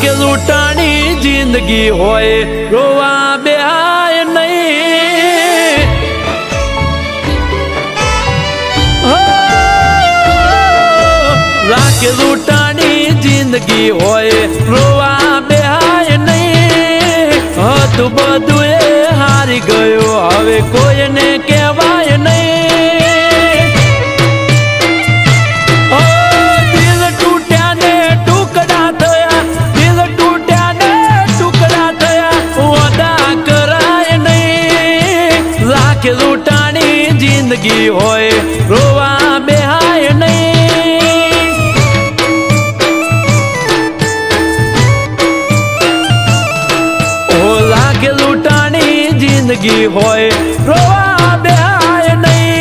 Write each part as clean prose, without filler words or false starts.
લાગે લૂંટાણી જિંદગી હોય રોવા બેહાય નહીં લાગે લૂંટાણી જિંદગી હોય રોવા બેહાય નહીં હતું બધું એ હારી ગયો હવે કોઈને કહેવાય નહીં લૂંટાણી જિંદગી હોય રોવા બેહાય નહીં ઓ લાગે લૂંટાણી જિંદગી હોય રોવા બેહાય નહીં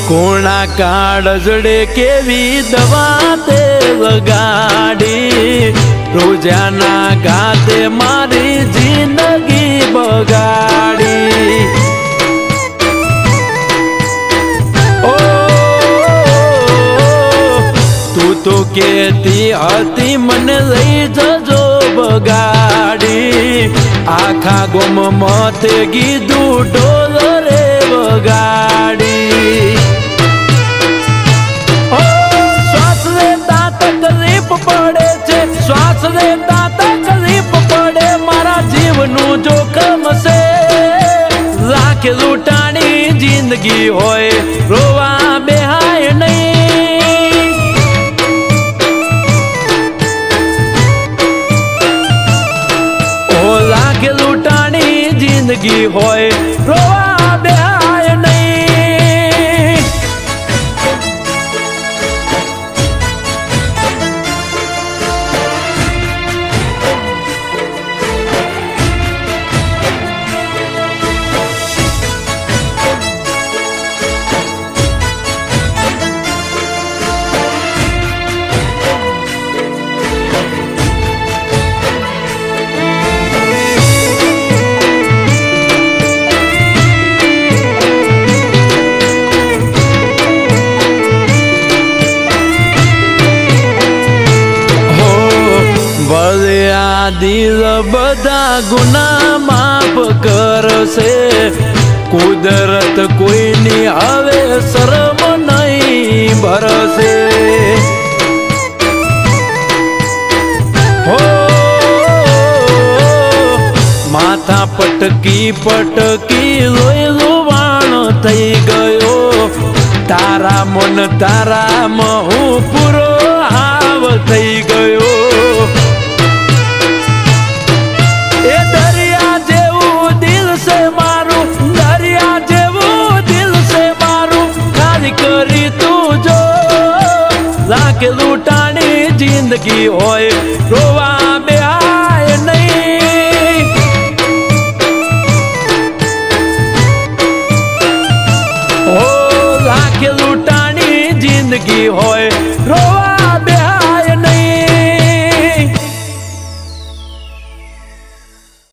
કોણા કાળજડે કેવી દવા તે લગાડી રોજાના ગાતે મારી જિંદગી બગાડી ઓ તું તો કેતી હતી મને લઈ જજો બગાડી આખા ગોમ મતે કીધું ઢોલ રે બગાડી પડે છે શ્વાસ લેતા તકલીફ પડે મારા જીવનું જોખમ છે લાગે લૂંટાણી જિંદગી હોય રોવા બેહાય નહીં ઓ લાગે લૂંટાણી જિંદગી હોય રોવા બેહાય નહીં દિલ બધા ગુના માફ કરશે કુદરત કોઈની હવે શરમ નહીં ભરશે હો માથા પટકી પટકી લોહી લુવાણ થઈ ગયો તારા મન તારામાં હું પૂરો હાવ થઈ ગયો લાગે લૂંટાણી જિંદગી હોય રોવા બેહાય નહીં ઓ લાગે લૂંટાણી જિંદગી હોય